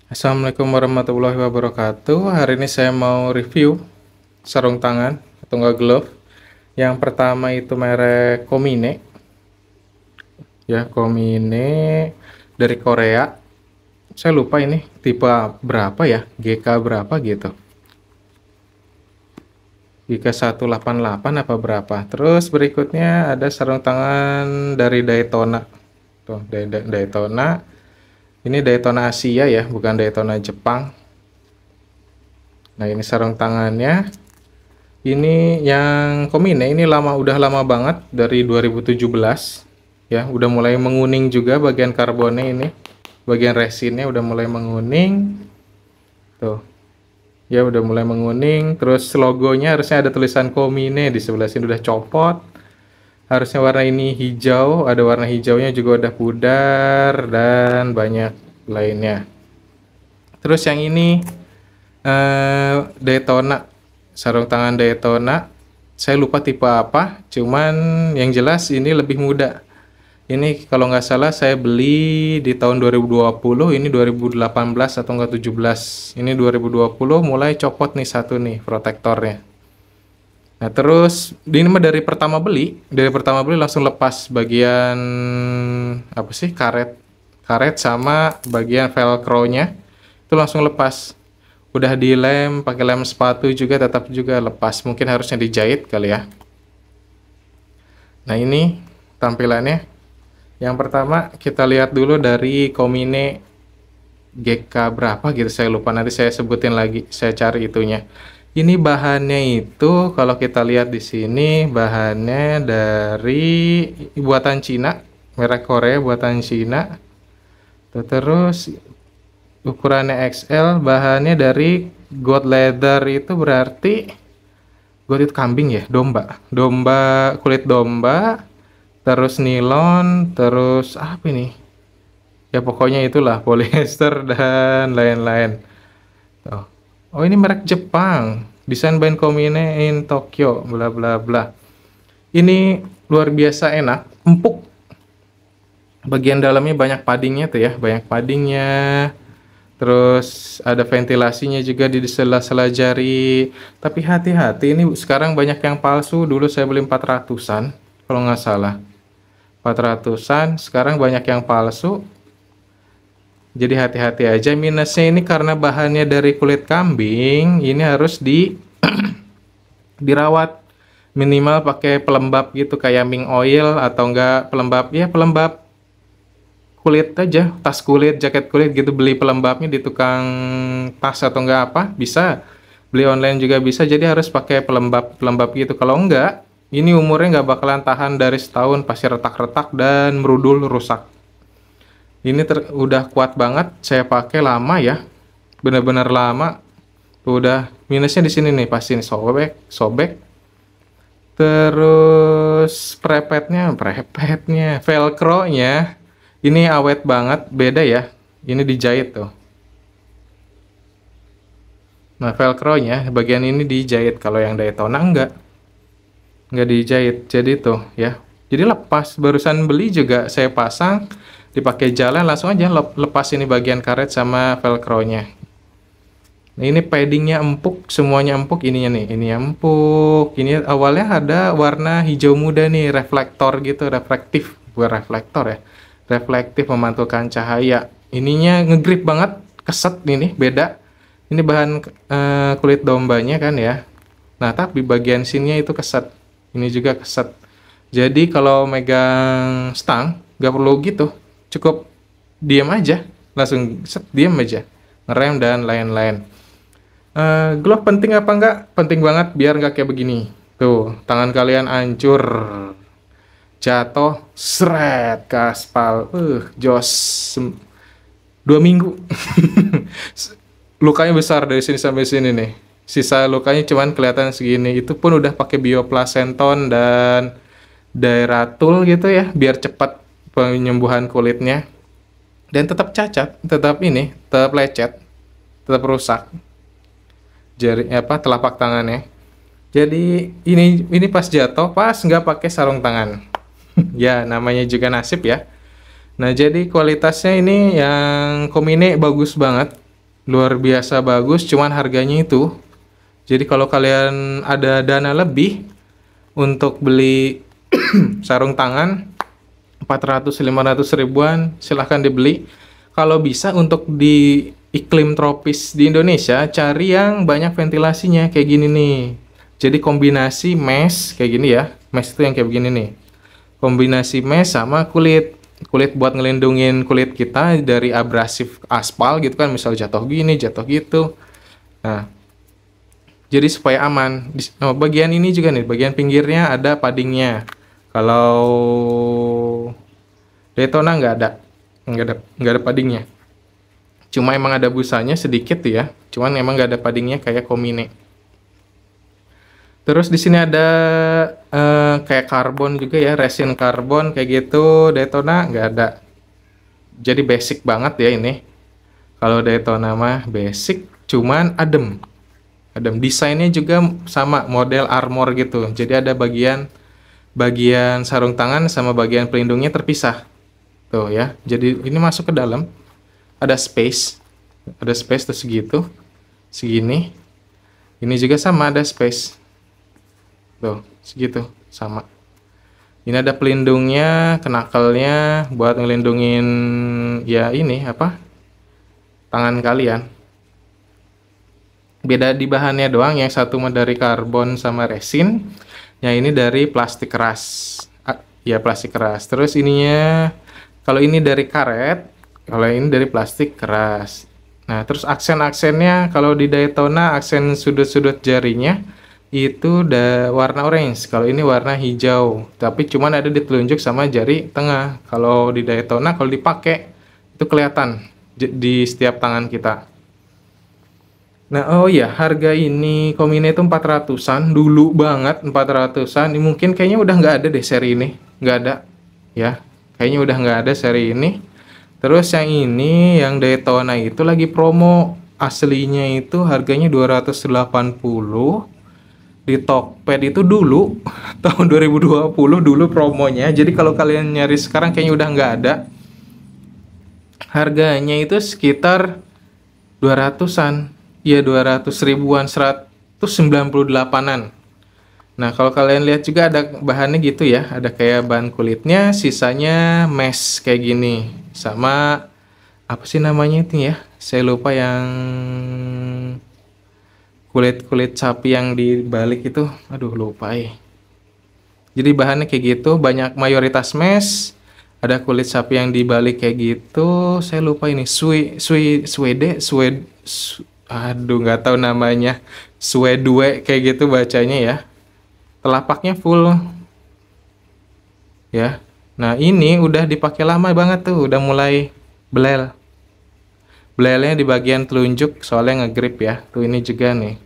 Assalamualaikum warahmatullahi wabarakatuh. Hari ini saya mau review sarung tangan atau enggak glove. Yang pertama itu merek Komine. Ya, Komine dari Korea. Saya lupa ini tipe berapa ya, GK berapa gitu. GK 188 apa berapa. Terus berikutnya ada sarung tangan dari Daytona. Tuh, Daytona. Ini Daytona Asia ya, bukan Daytona Jepang. Nah, ini sarung tangannya. Ini yang Komine ini udah lama banget dari 2017 ya, udah mulai menguning juga bagian karbonnya ini. Bagian resinnya udah mulai menguning. Tuh. Ya udah mulai menguning, terus logonya harusnya ada tulisan Komine di sebelah sini udah copot. Harusnya warna ini hijau, ada warna hijaunya juga udah pudar dan banyak lainnya. Terus yang ini Daytona, sarung tangan Daytona. Saya lupa tipe apa, cuman yang jelas ini lebih muda. Ini kalau nggak salah saya beli di tahun 2020, ini 2018 atau enggak 17. Ini 2020 mulai copot nih satu nih protektornya. Nah, terus ini mah dari pertama beli langsung lepas bagian apa sih, karet sama bagian velcro-nya. Itu langsung lepas. Udah dilem, pakai lem sepatu juga tetap juga lepas. Mungkin harusnya dijahit kali ya. Nah, ini tampilannya. Yang pertama kita lihat dulu dari Komine GK berapa gitu, saya lupa, nanti saya sebutin lagi, saya cari itunya. Ini bahannya itu kalau kita lihat di sini bahannya dari buatan Cina, merek Korea buatan Cina. Terus ukurannya XL, bahannya dari goat leather, itu berarti goat itu kambing ya, kulit domba. Terus nilon, terus apa ini? Ya pokoknya itulah polyester dan lain-lain. Oh, ini merek Jepang. Desain by Komine in Tokyo, bla bla bla. Ini luar biasa enak, empuk. Bagian dalamnya banyak paddingnya tuh ya, banyak paddingnya. Terus ada ventilasinya juga di sela-sela jari. Tapi hati-hati, ini sekarang banyak yang palsu. Dulu saya beli 400-an kalau nggak salah. 400-an, sekarang banyak yang palsu. Jadi hati-hati aja. Minusnya ini karena bahannya dari kulit kambing, ini harus dirawat minimal pakai pelembab gitu kayak mink oil atau enggak pelembab kulit aja, tas kulit, jaket kulit gitu, beli pelembabnya di tukang tas atau enggak apa, bisa. Beli online juga bisa, jadi harus pakai pelembab gitu. Kalau enggak, ini umurnya nggak bakalan tahan dari setahun, pasti retak-retak dan merudul, rusak. Ini udah kuat banget, saya pakai lama ya, bener-bener lama. Udah minusnya di sini nih, pasti nih sobek. Terus velcro-nya, ini awet banget, beda ya. Ini dijahit tuh. Nah, velcro-nya bagian ini dijahit, kalau yang Daytona nggak dijahit, jadi tuh ya, jadi lepas. Barusan beli juga saya pasang, dipakai jalan langsung aja lepas ini bagian karet sama velcro-nya. Nah, ini paddingnya empuk, semuanya empuk, ininya nih, ini empuk. Ini awalnya ada warna hijau muda nih, reflektor gitu, reflektif, bukan reflektor ya, reflektif, memantulkan cahaya. Ininya ngegrip banget, keset ini beda. Ini bahan kulit dombanya kan ya. Nah, tapi bagian sininya itu keset. Ini juga keset. Jadi kalau megang stang nggak perlu gitu, cukup diam aja, langsung set, diam aja, ngerem dan lain-lain. Glove penting apa enggak? Penting banget biar nggak kayak begini. Tuh, tangan kalian hancur, jatuh, seret ke aspal, jos 2 minggu. Lukanya besar dari sini sampai sini nih. Sisa lukanya cuman kelihatan segini. Itu pun udah pakai bioplacenton dan daerah tool gitu ya, biar cepat penyembuhan kulitnya. Dan tetap cacat, tetap lecet, tetap rusak. Telapak tangannya. Jadi ini pas jatuh, pas nggak pakai sarung tangan. Ya, namanya juga nasib ya. Nah, jadi kualitasnya ini yang Komine bagus banget. luar biasa bagus, cuman harganya itu. Jadi kalau kalian ada dana lebih untuk beli sarung tangan 400-500 ribuan, silahkan dibeli. Kalau bisa untuk di iklim tropis di Indonesia, cari yang banyak ventilasinya kayak gini nih. Jadi kombinasi mesh kayak gini ya. Mesh itu yang kayak begini nih. Kombinasi mesh sama kulit. Kulit buat ngelindungin kulit kita dari abrasif aspal gitu kan, misal jatuh gini, jatuh gitu. Nah, jadi supaya aman. Bagian ini juga nih, bagian pinggirnya ada paddingnya. Kalau Daytona nggak ada paddingnya. Cuma emang ada busanya sedikit ya. Cuman emang nggak ada paddingnya kayak Komine. Terus di sini ada kayak karbon juga ya, resin karbon kayak gitu. Daytona nggak ada. Jadi basic banget ya ini. Kalau Daytona mah basic, cuman adem. Adem. Desainnya juga sama, model armor gitu. Jadi ada bagian sarung tangan sama bagian pelindungnya terpisah. Tuh ya. Jadi ini masuk ke dalam. Ada space tuh segitu, segini. Ini juga sama, ada space. Tuh, segitu, sama. Ini ada pelindungnya, knuckle-nya buat ngelindungin ya ini apa? Tangan kalian. Beda di bahannya doang, yang satu mah dari karbon sama resin, yang ini dari plastik keras. Ya, plastik keras. Terus ininya kalau ini dari karet, kalau ini dari plastik keras. Nah, terus aksen-aksennya kalau di Daytona, aksen sudut-sudut jarinya itu udah warna orange, kalau ini warna hijau, tapi cuman ada di telunjuk sama jari tengah. Kalau di Daytona kalau dipakai itu kelihatan di setiap tangan kita. Nah, oh ya, harga ini Komine itu 400-an, dulu banget 400-an. Ini mungkin kayaknya udah nggak ada deh seri ini, nggak ada ya, kayaknya udah nggak ada seri ini. Terus yang ini, yang Daytona itu lagi promo, aslinya itu harganya 280. Di Tokped itu dulu tahun 2020 dulu promonya. Jadi kalau kalian nyari sekarang kayaknya udah nggak ada. Harganya itu sekitar 200-an. Ya 200 ribuan, 198-an. Nah, kalau kalian lihat juga ada bahannya gitu ya. Ada kayak bahan kulitnya, sisanya mesh kayak gini. Sama apa sih namanya itu ya? Saya lupa, yang kulit sapi yang dibalik itu, aduh lupa ya. Jadi bahannya kayak gitu, banyak mayoritas mesh, ada kulit sapi yang dibalik kayak gitu. Saya lupa ini aduh nggak tahu namanya, Swedwe kayak gitu bacanya ya. Telapaknya full ya. Nah, ini udah dipakai lama banget tuh, udah mulai belel. Belelnya di bagian telunjuk, soalnya ngegrip ya. Tuh ini juga nih.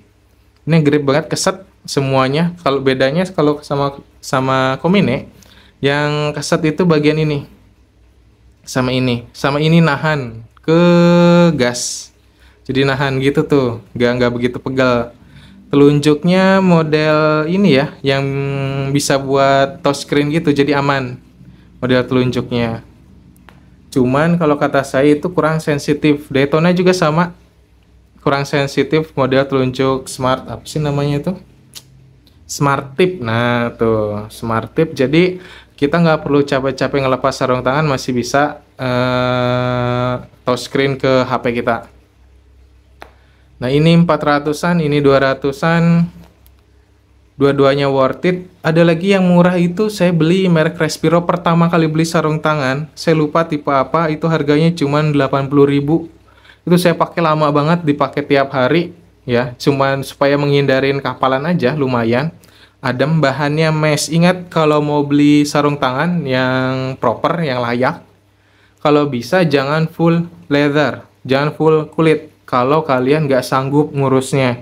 Ini grip banget, keset semuanya. Kalau bedanya kalau sama Komine, yang keset itu bagian ini. Sama ini nahan ke gas. Jadi nahan gitu tuh, nggak begitu pegal. Telunjuknya model ini ya, yang bisa buat touchscreen gitu, jadi aman model telunjuknya. Cuman kalau kata saya itu kurang sensitif. Daytona juga sama, kurang sensitif model telunjuk smart, apa sih namanya itu? Smart tip. Nah tuh, smart tip. Jadi kita nggak perlu capek-capek ngelepas sarung tangan, masih bisa touchscreen ke HP kita. Nah, ini 400-an, ini 200-an. Dua-duanya worth it. Ada lagi yang murah, itu saya beli merek Respiro, pertama kali beli sarung tangan. Saya lupa tipe apa, itu harganya cuma 80.000. Itu saya pakai lama banget, dipakai tiap hari ya, cuman supaya menghindarin kapalan aja, lumayan. Adem, bahannya mesh. Ingat kalau mau beli sarung tangan yang proper, yang layak, kalau bisa jangan full leather, jangan full kulit. Kalau kalian nggak sanggup ngurusnya.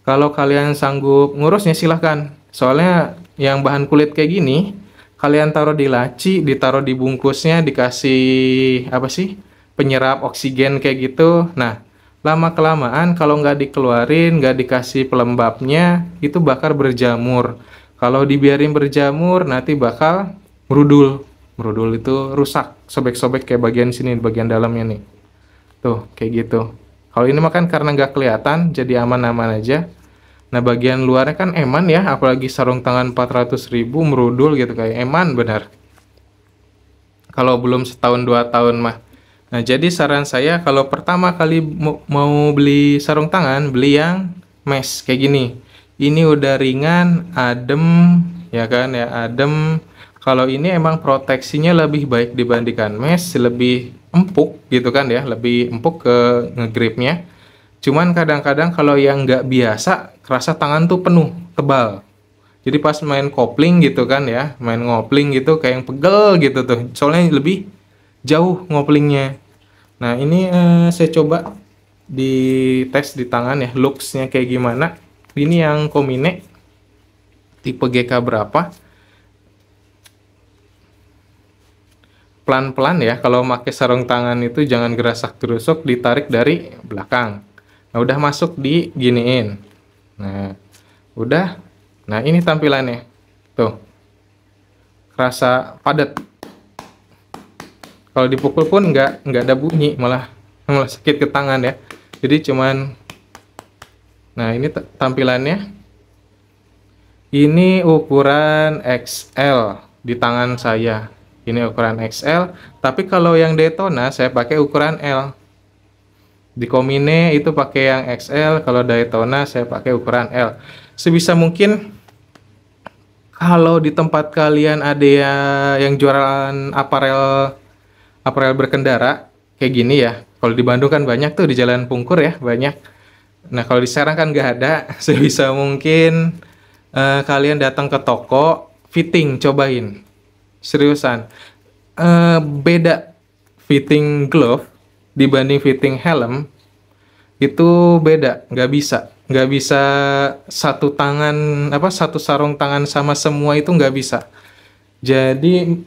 Kalau kalian sanggup ngurusnya silahkan. Soalnya yang bahan kulit kayak gini, kalian taruh di laci, ditaruh di bungkusnya, dikasih apa sih, penyerap oksigen kayak gitu. Nah, lama-kelamaan kalau nggak dikeluarin, nggak dikasih pelembabnya, itu bakal berjamur. Kalau dibiarin berjamur, nanti bakal merudul. Merudul itu rusak, sobek-sobek kayak bagian sini, bagian dalamnya nih. Tuh, kayak gitu. Kalau ini mah kan karena nggak kelihatan, jadi aman-aman aja. Nah, bagian luarnya kan eman ya, apalagi sarung tangan 400.000 merudul gitu, kayak eman benar. Kalau belum setahun 2 tahun mah. Nah, jadi saran saya kalau pertama kali mau beli sarung tangan, beli yang mesh kayak gini. Ini udah ringan, adem, ya kan ya, adem. Kalau ini emang proteksinya lebih baik dibandingkan mesh, lebih empuk gitu kan ya, lebih empuk ke ngegripnya. Cuman kadang-kadang kalau yang nggak biasa, kerasa tangan tuh penuh, tebal. Jadi pas main kopling gitu kan ya, main ngopling gitu kayak yang pegel gitu tuh. Soalnya lebih jauh ngoplingnya. Nah, ini saya coba di tes di tangan ya, looksnya kayak gimana. Ini yang Komine, tipe GK berapa. Pelan-pelan ya, kalau pakai sarung tangan itu jangan gerasak-gerusuk, ditarik dari belakang. Nah, udah masuk di giniin. Nah, udah. Nah, ini tampilannya. Tuh. Kerasa padat. Kalau dipukul pun nggak ada bunyi, malah sakit ke tangan ya. Jadi cuman, nah ini tampilannya. Ini ukuran XL di tangan saya. Ini ukuran XL. Tapi kalau yang Daytona saya pakai ukuran L. Di Komine itu pakai yang XL. Kalau Daytona saya pakai ukuran L. Sebisa mungkin kalau di tempat kalian ada yang jualan aparel berkendara kayak gini ya. Kalau di Bandung kan banyak tuh, di Jalan Pungkur ya, banyak. Nah, kalau di Serang kan nggak ada. Sebisa mungkin kalian datang ke toko, fitting, cobain. Seriusan. Beda fitting glove dibanding fitting helm, itu beda, nggak bisa satu tangan, satu sarung tangan sama semua, itu nggak bisa. Jadi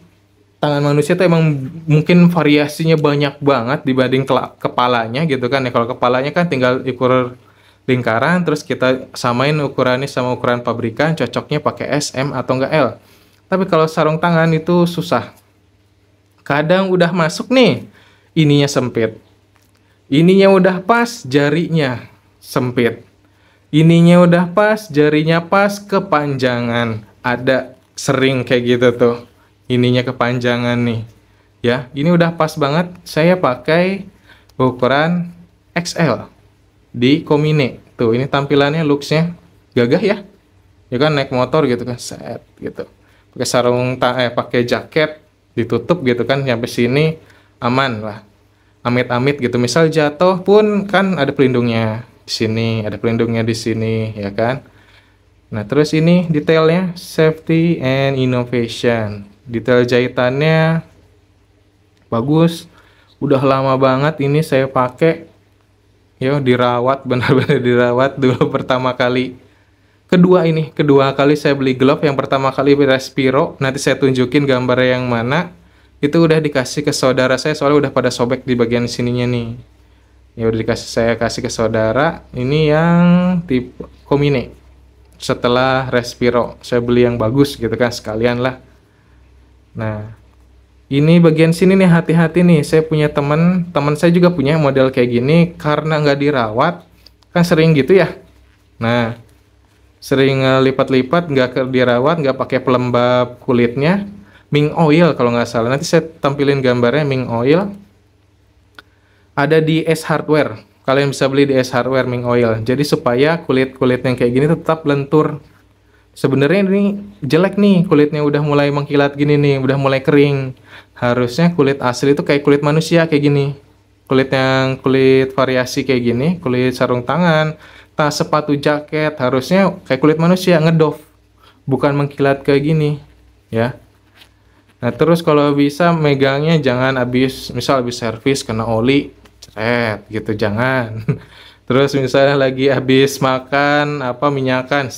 tangan manusia tuh emang mungkin variasinya banyak banget dibanding kepalanya gitu kan ya. Kalau kepalanya kan tinggal ukur lingkaran, terus kita samain ukurannya sama ukuran pabrikan, cocoknya pakai S, M atau enggak L. Tapi kalau sarung tangan itu susah. Kadang udah masuk nih, ininya sempit. Ininya udah pas, jarinya sempit. Ininya udah pas, jarinya pas, kepanjangan. Ada sering kayak gitu tuh. Ininya kepanjangan nih. Ya, ini udah pas banget. Saya pakai ukuran XL di Komine. Tuh, ini tampilannya, looksnya gagah ya. Ya kan, naik motor gitu kan, set gitu. Pakai pakai jaket, ditutup gitu kan, sampai sini aman lah. Amit-amit gitu. Misal jatuh pun kan ada pelindungnya di sini, ada pelindungnya di sini, ya kan. Nah, terus ini detailnya, safety and innovation. Detail jahitannya bagus. Udah lama banget ini saya pakai. Yo, dirawat, benar-benar dirawat dulu pertama kali. Kedua kali saya beli glove. Yang pertama kali Respiro, nanti saya tunjukin gambar yang mana. Itu udah dikasih ke saudara saya, soalnya udah pada sobek di bagian sininya nih. Ya udah saya kasih ke saudara. Ini yang tipe Komine. Setelah Respiro, saya beli yang bagus gitu kan, sekalian lah. Nah, ini bagian sini nih, hati-hati nih. Saya punya teman saya juga punya model kayak gini, karena nggak dirawat, kan sering gitu ya. Nah, sering lipat-lipat, nggak dirawat, nggak pakai pelembab kulitnya. Ming Oil kalau nggak salah. Nanti saya tampilin gambarnya, Ming Oil. Ada di S Hardware. Kalian bisa beli di S Hardware Ming Oil. Jadi supaya kulit-kulit yang kayak gini tetap lentur. Sebenarnya ini jelek nih, kulitnya udah mulai mengkilat gini nih, udah mulai kering. Harusnya kulit asli itu kayak kulit manusia kayak gini. Kulit variasi kayak gini, kulit sarung tangan, tas, sepatu, jaket, harusnya kayak kulit manusia, ngedoff. Bukan mengkilat kayak gini, ya. Nah, terus kalau bisa megangnya jangan habis servis kena oli, ceret gitu, jangan. Terus misalnya lagi habis makan minyakan,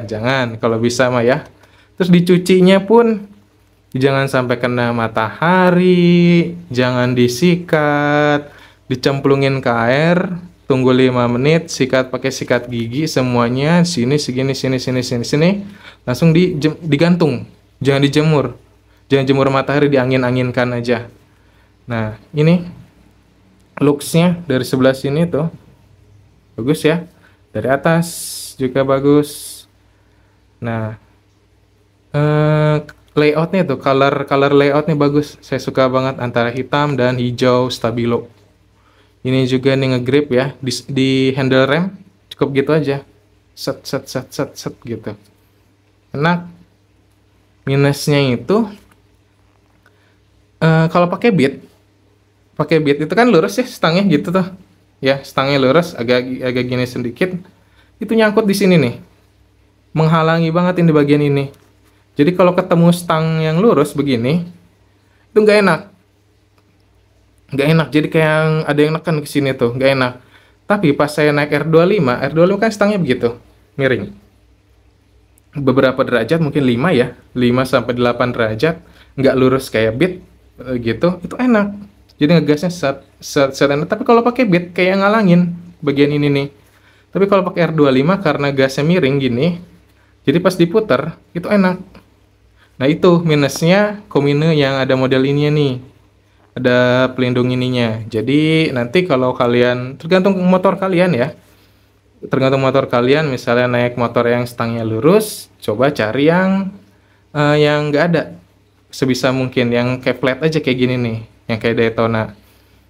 jangan, kalau bisa mah ya. Terus dicucinya pun jangan sampai kena matahari, jangan disikat, dicemplungin ke air, tunggu 5 menit, sikat pakai sikat gigi semuanya, sini segini, sini, langsung digantung, jangan dijemur. Jangan jemur matahari, diangin-anginkan aja. Nah, ini looksnya dari sebelah sini tuh. bagus ya. Dari atas juga bagus. Nah, layoutnya tuh, color layoutnya bagus. Saya suka banget antara hitam dan hijau stabilo. Ini juga nih ngegrip ya, di handle rem cukup gitu aja, set set set set set gitu, enak. Minusnya itu kalau pakai beat itu kan lurus ya stangnya gitu tuh ya, stangnya lurus, agak agak gini sedikit, itu nyangkut di sini nih, menghalangi banget ini di bagian ini. Jadi kalau ketemu stang yang lurus begini itu nggak enak, jadi kayak yang ada yang neken ke sini tuh, nggak enak. Tapi pas saya naik R25 kan stangnya begitu miring beberapa derajat, mungkin 5 ya, 5 sampai 8 derajat, nggak lurus kayak beat gitu, itu enak. Jadi ngegasnya set enak. Tapi kalau pakai beat kayak ngalangin bagian ini nih. Tapi kalau pakai R25 karena gasnya miring gini, jadi pas diputer itu enak. Nah itu minusnya Komine yang ada model ininya nih, ada pelindung ininya. Jadi nanti kalau kalian, tergantung motor kalian ya, tergantung motor kalian, misalnya naik motor yang stangnya lurus, coba cari yang nggak ada, sebisa mungkin yang kayak flat aja kayak gini nih, yang kayak Daytona.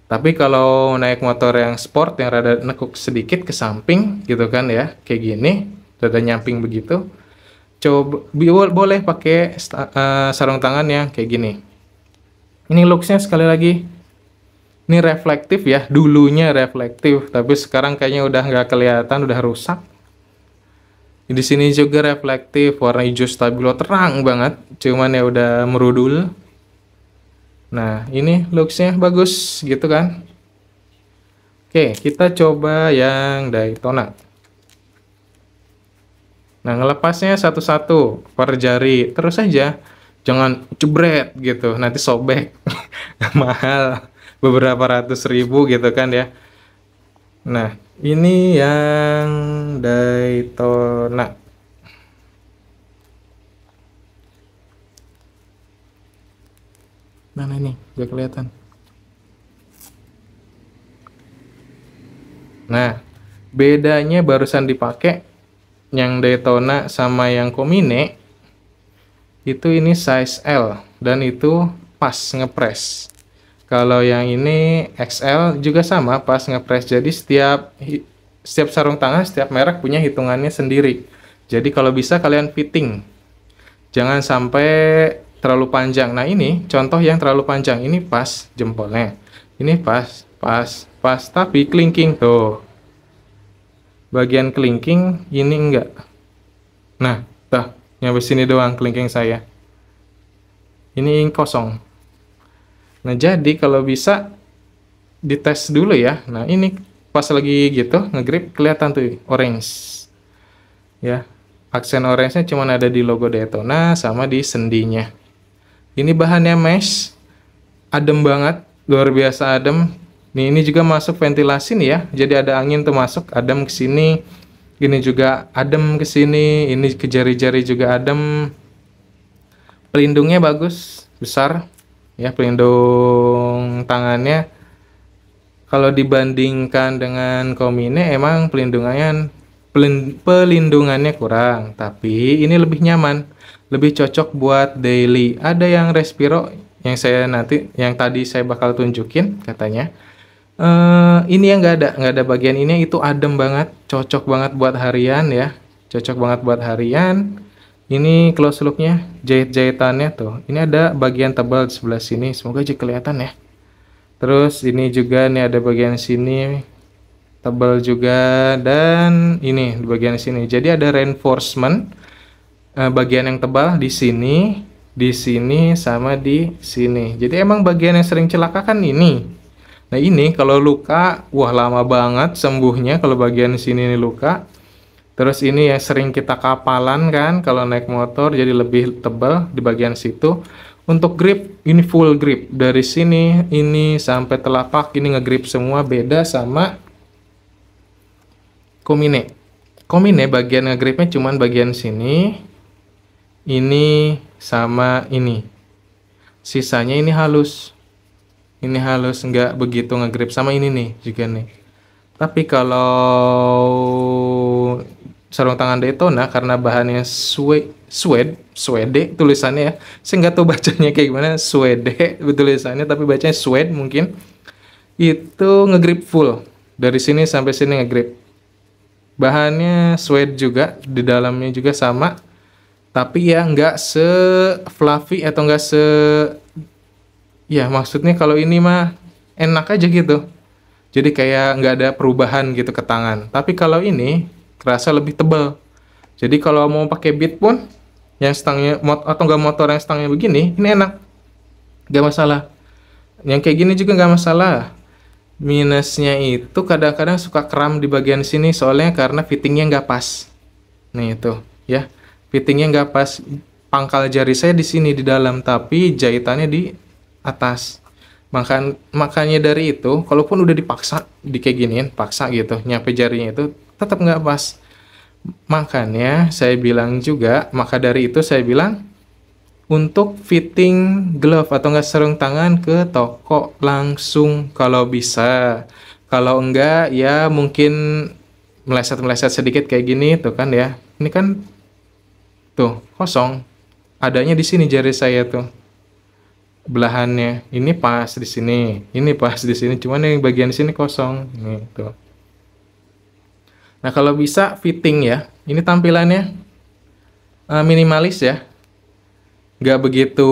Tapi kalau naik motor yang sport yang rada nekuk sedikit ke samping gitu kan ya, kayak gini, rada nyamping begitu, coba boleh pakai sarung tangan yang kayak gini. Ini looksnya sekali lagi, ini reflektif ya, dulunya reflektif, tapi sekarang kayaknya udah nggak kelihatan, udah rusak. Di sini juga reflektif, warna hijau stabilo terang banget, cuman ya udah merudul. Nah, ini looksnya bagus gitu kan. Oke, kita coba yang Daytona. Nah, ngelepasnya satu-satu per jari, terus aja, jangan jebret gitu, nanti sobek. Mahal, beberapa ratus ribu gitu kan ya. Nah, ini yang Daytona. Mana ini? Gak kelihatan. Nah, bedanya barusan dipakai yang Daytona sama yang Komine itu, ini size L dan itu pas ngepres. Kalau yang ini XL juga sama, pas ngepres. Jadi setiap sarung tangan, setiap merek punya hitungannya sendiri. Jadi kalau bisa kalian fitting, jangan sampai terlalu panjang. Nah ini contoh yang terlalu panjang, ini pas jempolnya, ini pas, tapi kelingking tuh, bagian kelingking ini enggak. Nah tuh, nyampe sini doang kelingking saya, ini kosong. Nah, jadi kalau bisa dites dulu ya. Nah, ini pas lagi gitu ngegrip kelihatan tuh orange. Ya. Aksen orange-nya cuma ada di logo Daytona sama di sendinya. Ini bahannya mesh. Adem banget, luar biasa adem. Nih, ini juga masuk ventilasi nih ya. Jadi ada angin tuh masuk, adem ke sini. Ini juga adem ke sini, ini ke jari-jari juga adem. Pelindungnya bagus, besar. Ya, pelindung tangannya kalau dibandingkan dengan Komine emang pelindungannya kurang, tapi ini lebih nyaman, lebih cocok buat daily. Ada yang Respiro yang tadi saya bakal tunjukin katanya, ini yang nggak ada bagian ini, itu adem banget, cocok banget buat harian ya, cocok banget buat harian. Ini close looknya, jahit-jahitannya tuh. Ini ada bagian tebal di sebelah sini, semoga aja kelihatan ya. Terus ini juga nih ada bagian sini tebal juga, dan ini di bagian sini. Jadi ada reinforcement bagian yang tebal di sini sama di sini. Jadi emang bagian yang sering celaka kan ini. Nah ini kalau luka, wah lama banget sembuhnya kalau bagian sini nih luka. Terus ini yang sering kita kapalan kan kalau naik motor, jadi lebih tebal di bagian situ. Untuk grip, ini full grip. Dari sini, ini sampai telapak, ini ngegrip semua, beda sama Komine. Komine bagian ngegripnya cuman bagian sini, ini sama ini. Sisanya ini halus. Ini halus, nggak begitu ngegrip. Sama ini nih juga nih. Tapi kalau sarung tangan Daytona karena bahannya suede tulisannya ya. Saya nggak tahu bacanya kayak gimana, suede tulisannya, tapi bacanya suede mungkin. Itu ngegrip full. Dari sini sampai sini ngegrip. Bahannya suede juga, di dalamnya juga sama. Tapi ya nggak se fluffy atau nggak se, ya maksudnya kalau ini mah enak aja gitu. Jadi kayak nggak ada perubahan gitu ke tangan. Tapi kalau ini kerasa lebih tebal. Jadi kalau mau pakai beat pun yang stangnya atau nggak motor yang stangnya begini, ini enak, nggak masalah. Yang kayak gini juga nggak masalah. Minusnya itu kadang-kadang suka kram di bagian sini soalnya karena fittingnya nggak pas. Nih itu ya, fittingnya nggak pas. Pangkal jari saya di sini di dalam, tapi jahitannya di atas. Makanya dari itu, kalaupun udah dipaksa, di kayak giniin, paksa gitu, nyampe jarinya itu, tetap nggak pas. Makanya saya bilang juga, maka dari itu saya bilang, untuk fitting glove atau nggak sarung tangan ke toko langsung kalau bisa. Kalau enggak, ya mungkin meleset-meleset sedikit kayak gini, tuh kan ya. Ini kan, tuh, kosong. Adanya di sini jari saya tuh. Belahannya ini pas di sini, ini pas di sini, cuman yang bagian sini kosong nih tuh. Nah kalau bisa fitting ya, ini tampilannya minimalis ya, nggak begitu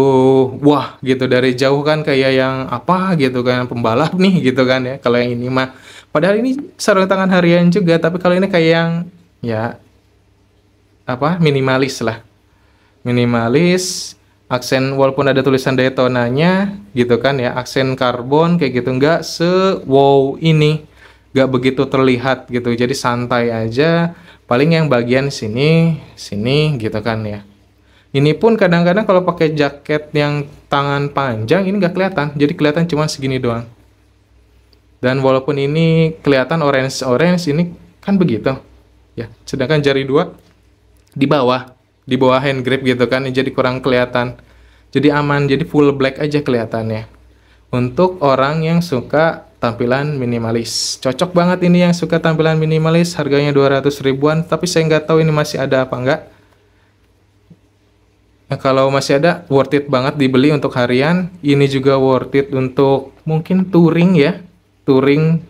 wah gitu dari jauh kan kayak yang apa gitu kan pembalap nih gitu kan ya. Kalau yang ini mah, padahal ini sarung tangan harian juga, tapi kalau ini kayak yang ya apa minimalis lah, minimalis. Aksen walaupun ada tulisan Daytonanya gitu kan ya, aksen karbon kayak gitu, nggak wow ini, nggak begitu terlihat gitu, jadi santai aja, paling yang bagian sini sini gitu kan ya. Ini pun kadang-kadang kalau pakai jaket yang tangan panjang ini nggak kelihatan, jadi kelihatan cuma segini doang. Dan walaupun ini kelihatan orange ini kan begitu ya, sedangkan jari dua di bawah hand grip gitu kan, jadi kurang kelihatan. Jadi aman, jadi full black aja kelihatannya. Untuk orang yang suka tampilan minimalis. Cocok banget ini yang suka tampilan minimalis, harganya 200 ribuan, tapi saya nggak tahu ini masih ada apa enggak. Nah, kalau masih ada, worth it banget dibeli untuk harian. Ini juga worth it untuk mungkin touring ya. Touring,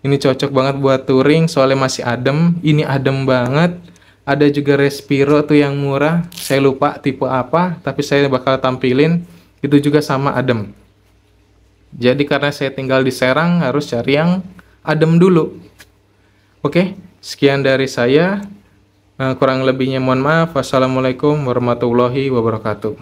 ini cocok banget buat touring, soalnya masih adem. Ini adem banget. Ada juga Respiro tuh yang murah, saya lupa tipe apa, tapi saya bakal tampilin, itu juga sama adem. Jadi karena saya tinggal di Serang, harus cari yang adem dulu. Oke, sekian dari saya, kurang lebihnya mohon maaf. Wassalamualaikum warahmatullahi wabarakatuh.